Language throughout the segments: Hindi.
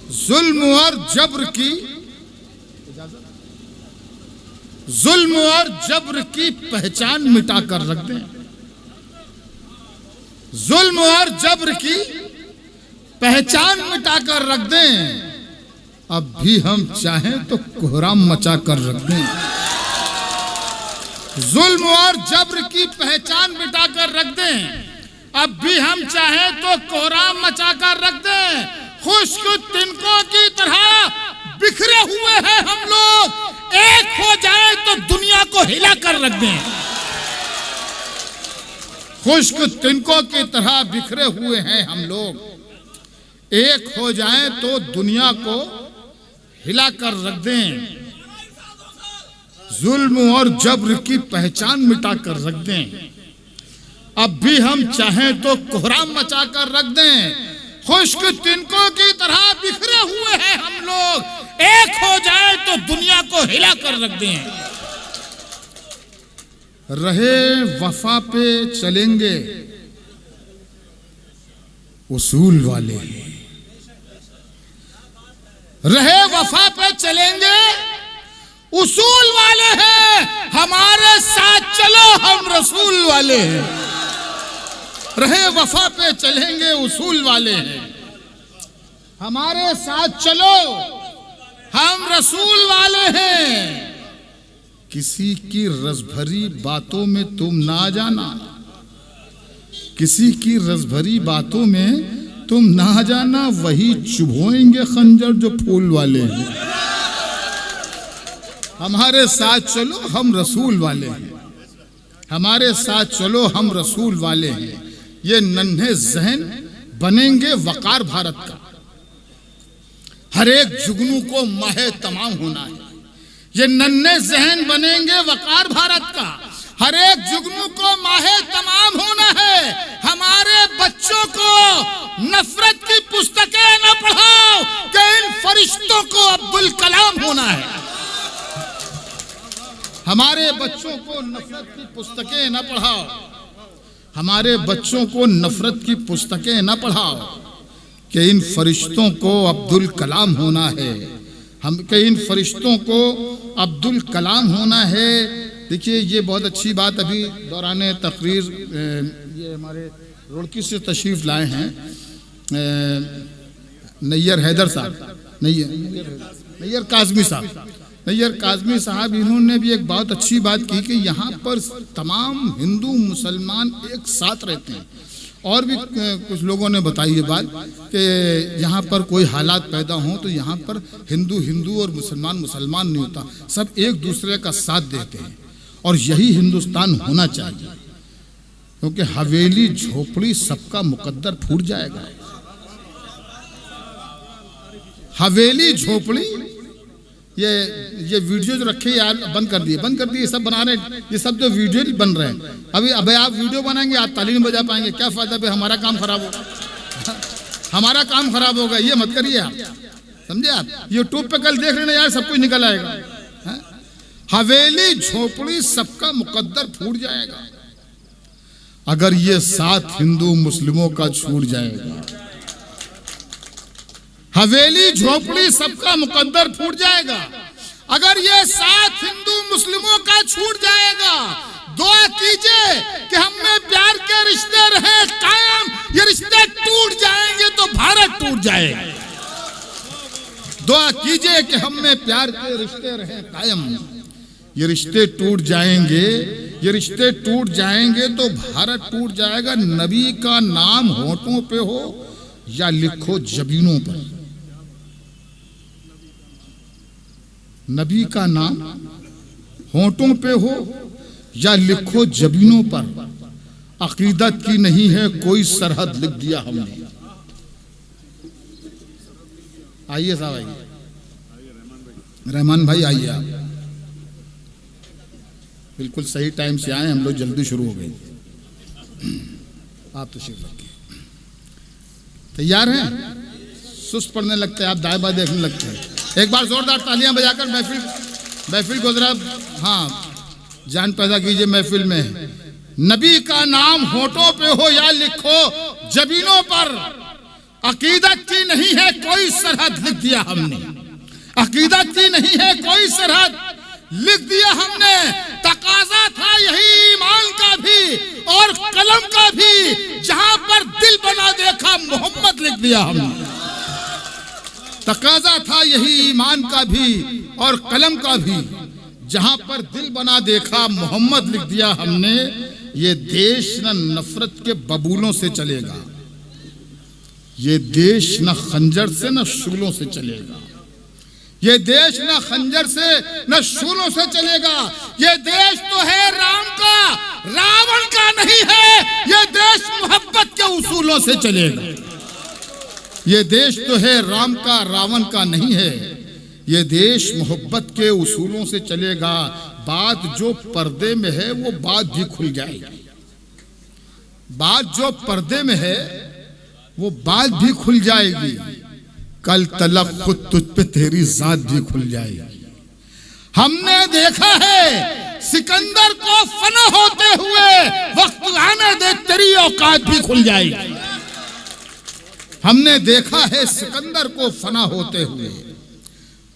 जुल्म और जब्र की पहचान मिटा कर रख दें। जुल्म और जब्र की पहचान मिटा कर रख दें। अब भी हम चाहें तो कोहराम मचा कर रख दें। जुल्म और जब्र की पहचान मिटा कर रख दें। अब भी हम चाहें तो कोहराम मचा कर रख दें। खुश्क तिनकों की तरह बिखरे हुए हैं हम लोग, एक हो जाए तो दुनिया को हिला कर रख दें। खुश्क तिनकों की तरह बिखरे हुए हैं हम लोग, एक हो जाए तो दुनिया को हिला कर रख दें। जुल्म और जब्र की पहचान मिटा कर रख दें। अब भी हम चाहें तो कोहराम मचा कर रख दें। खुश्क तिनकों की तरह बिखरे हुए हैं हम लोग, एक हो जाए तो दुनिया को हिला कर रख दें। रहे वफा पे चलेंगे उसूल वाले, रहे वफा पे चलेंगे उसूल वाले हैं। हमारे साथ चलो हम रसूल वाले हैं। रहे वफा पे चलेंगे उसूल वाले हैं। हमारे साथ चलो हम रसूल वाले हैं। किसी की रसभरी बातों में तुम ना जाना, किसी की रसभरी बातों में तुम ना जाना, वही चुभोएंगे खंजर जो फूल वाले हैं। हमारे साथ चलो हम रसूल वाले हैं। हमारे साथ चलो हम रसूल वाले हैं। ये नन्हे जहन बनेंगे वकार भारत का। हर एक जुगनू को माहे तमाम होना है। ये नन्हे जहन बनेंगे वकार भारत का। हर एक जुगनू को माहे तमाम होना है। हमारे बच्चों को नफरत की पुस्तकें न पढ़ाओ कि इन फरिश्तों को अब्दुल कलाम होना है। हमारे बच्चों को नफरत की पुस्तकें न पढ़ाओ। हमारे बच्चों को नफरत की पुस्तकें न पढ़ाओ कि इन फरिश्तों को अब्दुल कलाम होना है। हम के इन फरिश्तों को अब्दुल कलाम होना है। देखिए ये बहुत अच्छी बात अभी दौरान तकरीर ये हमारे रुड़की से तशरीफ लाए हैं नैयर हैदर साहब, नैयर काज़मी साहब, नैयर काज़मी साहब, इन्होंने भी एक बहुत अच्छी बात की कि यहाँ पर तमाम हिंदू मुसलमान एक साथ रहते हैं। और भी कुछ लोगों ने बताई ये बात कि यहाँ पर कोई हालात पैदा हों तो यहाँ पर हिंदू हिंदू और मुसलमान मुसलमान नहीं होता, सब एक दूसरे का साथ देते हैं। और यही हिंदुस्तान होना चाहिए, क्योंकि हवेली झोपड़ी सबका मुकद्दर फूट जाएगा। हवेली झोपड़ी ये वीडियो जो रखे यार बंद कर दिए सब बना रहे हैं। ये सब जो वीडियो बन रहे हैं अभी आप वीडियो बनाएंगे, आप ताली नहीं बजा पाएंगे, क्या फायदा भाई, हमारा काम खराब होगा। हमारा काम खराब होगा, ये मत करिए आप, समझे आप। यूट्यूब पे कल देख लेना यार, सब कुछ निकल आएगा। हवेली झोपड़ी सबका मुकद्दर फूट जाएगा अगर ये साथ हिंदू मुस्लिमों का छूट जाएगा। हवेली झोपड़ी सबका मुकद्दर फूट जाएगा अगर ये साथ हिंदू मुस्लिमों का छूट जाएगा। दुआ कीजिए कि हम में प्यार के रिश्ते रहे कायम। ये रिश्ते टूट जाएंगे तो भारत टूट जाएगा। दुआ कीजिए कि हम में प्यार के रिश्ते रहे कायम। ये रिश्ते टूट जाएंगे, ये रिश्ते टूट जाएंगे तो भारत टूट जाएगा। नबी का नाम होठों पे हो या लिखो जबीनों पर। नबी का नाम होठों पे हो या लिखो जबीनों पर। अकीदत की नहीं है कोई सरहद, लिख दिया हमने। आइए साहब, आइए रहमान भाई, आइए आप। बिल्कुल सही टाइम से आए, हम लोग जल्दी शुरू हो गए। आप तशरीफ रखिए। तैयार हैं? सुस्त पड़ने लगते हैं आप, दाएं बाएं देखने लगते हैं। एक बार जोरदार तालियां बजाकर महफिल को जरा जान पैदा कीजिए महफिल में। नबी का नाम होठों पे हो या लिखो जबीनों पर। अकीदत की नहीं है कोई कोई सरहद लिख दिया हमने, अकीदत की नहीं है कोई सरहद लिख दिया हमने। तकाजा था यही ईमान का भी और कलम का भी, जहां पर दिल बना देखा मोहम्मद लिख दिया हमने। तकाजा था यही ईमान का भी और कलम का भी, जहां पर दिल बना देखा मोहम्मद लिख दिया हमने। ये देश न नफरत के बबूलों से चलेगा, ये देश न खंजर से न शूलों से चलेगा, ये देश न खंजर से न शूलों से चलेगा। ये देश तो है राम का, रावण का नहीं है। ये देश मोहब्बत के उसूलों से चलेगा। ये देश तो है राम का, रावण का नहीं है। ये देश मोहब्बत के उसूलों से चलेगा। बात जो पर्दे में है वो बात भी खुल जाएगी, बात जो पर्दे में है वो बात भी खुल जाएगी। कल तलक खुद तुझ पे तेरी जात भी खुल जाएगी। हमने देखा है सिकंदर को फना होते हुए, वक्त आने दे तेरी औकात भी खुल जाएगी। हमने देखा है सिकंदर को फना होते हुए,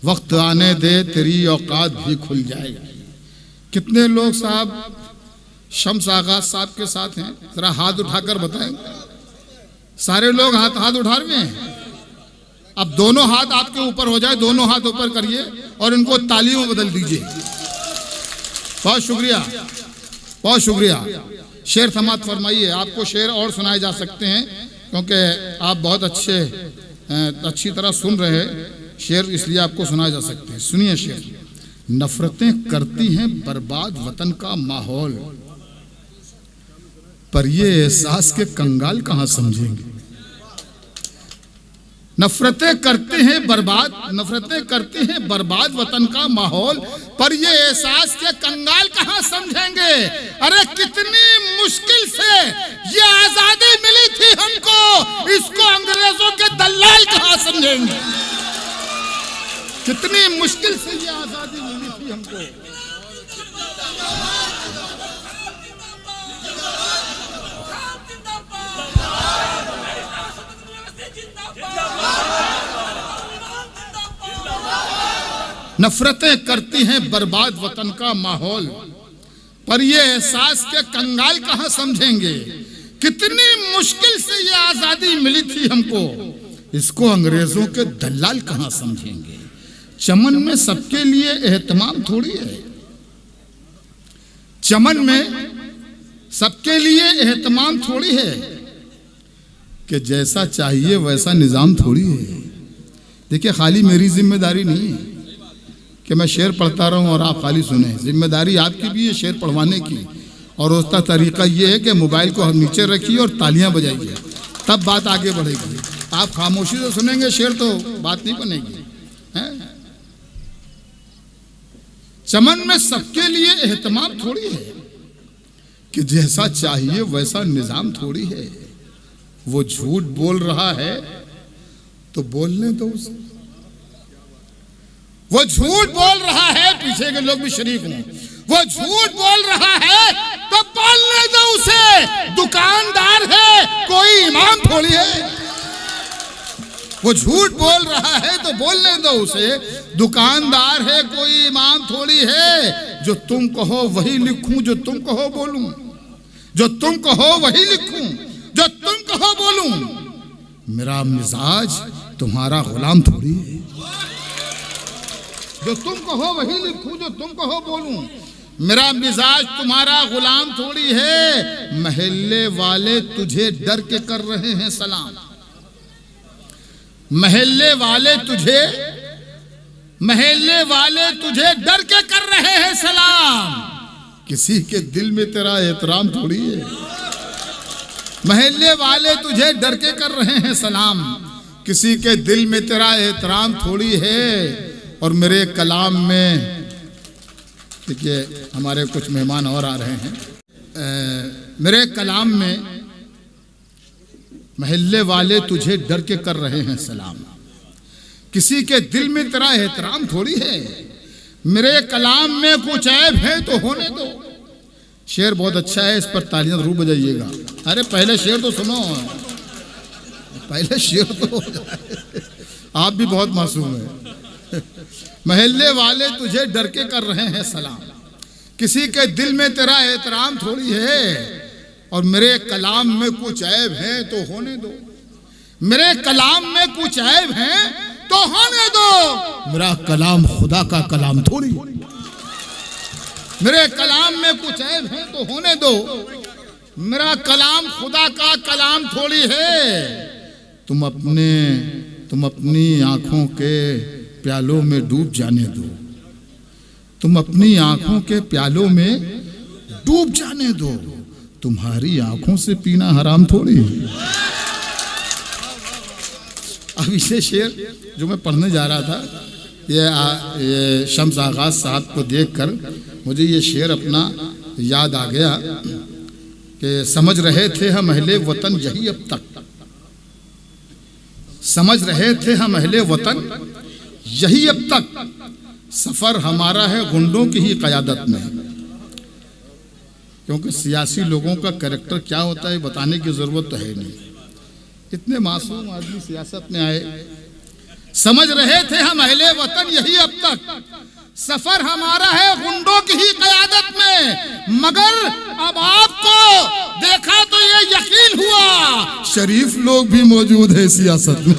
वक्त आने दे तेरी औकात भी खुल जाएगी। कितने लोग साहब शम्स आगा साहब के साथ हैं, जरा हाथ उठाकर बताएं। सारे लोग हाथ उठा रहे हैं। अब दोनों हाथ आपके ऊपर हो जाए, दोनों हाथ ऊपर करिए और इनको तालियों में बदल दीजिए। बहुत शुक्रिया, बहुत शुक्रिया। शेर समाप्त फरमाइए। आपको शेर और सुनाए जा सकते हैं क्योंकि आप बहुत अच्छी तरह सुन रहे हैं शेर, इसलिए आपको सुनाए जा सकते हैं। सुनिए शेर। नफरतें करती हैं बर्बाद वतन का माहौल, पर ये एहसास के कंगाल कहां समझेंगे। नफरतें करते हैं बर्बाद वतन का माहौल, पर ये एहसास के कंगाल कहां समझेंगे। अरे कितनी मुश्किल से ये आजादी मिली थी हमको, इसको अंग्रेजों के दलाल कहां समझेंगे। कितनी मुश्किल से ये आजादी मिली थी हमको। नफरतें करती हैं बर्बाद वतन का माहौल, पर ये एहसास के कंगाल कहां समझेंगे। कितनी मुश्किल से ये आजादी मिली थी हमको, इसको अंग्रेजों के दलाल कहां समझेंगे। चमन में सबके लिए एहतमाम थोड़ी है, चमन में सबके लिए एहतमाम थोड़ी है, कि जैसा चाहिए वैसा निजाम थोड़ी है। देखिए, खाली मेरी जिम्मेदारी नहीं है कि मैं शेर पढ़ता रहूं और आप खाली सुने। जिम्मेदारी आपकी भी है शेर पढ़वाने की, और उसका तरीका ये है कि मोबाइल को हम नीचे रखिए और तालियां बजाइए, तब बात आगे बढ़ेगी। आप खामोशी से सुनेंगे शेर तो बात नहीं बनेगी। चमन में सबके लिए एहतमाम थोड़ी है, कि जैसा चाहिए वैसा निजाम थोड़ी है। वो झूठ बोल रहा है तो बोलने दो उसे। वो झूठ बोल रहा है, पीछे के लोग भी शरीक हों। वो झूठ बोल रहा है तो बोलने दो उसे। दुकानदार है, कोई इमाम थोड़ी है। वो झूठ बोल रहा है तो बोलने दो उसे। दुकानदार है, कोई इमाम थोड़ी है। जो तुम कहो वही लिखूं, जो तुम कहो बोलूं, जो तुम कहो वही लिखूं, जो तुम कहो बोलूं। मेरा मिजाज तुम्हारा गुलाम थोड़ी है। जो तुम कहो वही लिखूं, जो तुम कहो बोलूं। मेरा मिजाज तुम्हारा गुलाम थोड़ी है। महल्ले वाले तुझे डर के कर रहे हैं सलाम। महल्ले वाले तुझे डर के कर रहे हैं सलाम। किसी के दिल में तेरा एहतराम थोड़ी है। महल्ले वाले तुझे डर के कर रहे हैं सलाम। किसी के दिल में तेरा एहतराम थोड़ी है। और मेरे कलाम में, देखिए हमारे कुछ मेहमान और आ रहे हैं। मेरे कलाम में महल्ले वाले तुझे डर के कर रहे हैं सलाम। किसी के दिल में तेरा एहतराम थोड़ी है। मेरे कलाम में कुछ ऐब है तो होने दो। शेर बहुत अच्छा है, इस पर तालियां जरूर बजाइएगा। अरे पहले शेर तो सुनो, पहले शेर तो हो जाए। आप भी बहुत मासूम हैं। महल्ले वाले तुझे डर के कर रहे हैं सलाम, किसी के दिल में तेरा एहतराम थोड़ी है। और मेरे कलाम में कुछ ऐब है तो होने दो, मेरे कलाम में कुछ ऐब है तो होने दो। मेरा कलाम खुदा का कलाम थोड़ी, मेरे कलाम में कुछ ऐब है तो होने दो। मेरा कलाम खुदा का कलाम थोड़ी है। तुम अपनी आंखों के प्यालों में डूब जाने दो, तुम अपनी आंखों के प्यालों में डूब जाने दो। तुम्हारी आंखों से पीना हराम थोड़ी। अब ये शेर जो मैं पढ़ने जा रहा था, ये शम्स आगाज साहब को देखकर मुझे ये शेर अपना याद आ गया कि समझ रहे थे हम अहले वतन यही अब तक, समझ रहे थे हम अहले वतन यही अब तक, सफर हमारा है गुंडों की ही क़यादत में। क्योंकि सियासी लोगों का कैरेक्टर क्या होता है बताने की जरूरत तो है नहीं, इतने मासूम आदमी सियासत में आए। समझ रहे थे हम अहले वतन यही अब तक, सफर हमारा है गुंडों की ही क़यादत में। मगर अब आपको देखा तो ये यकीन हुआ शरीफ लोग भी मौजूद है सियासत में।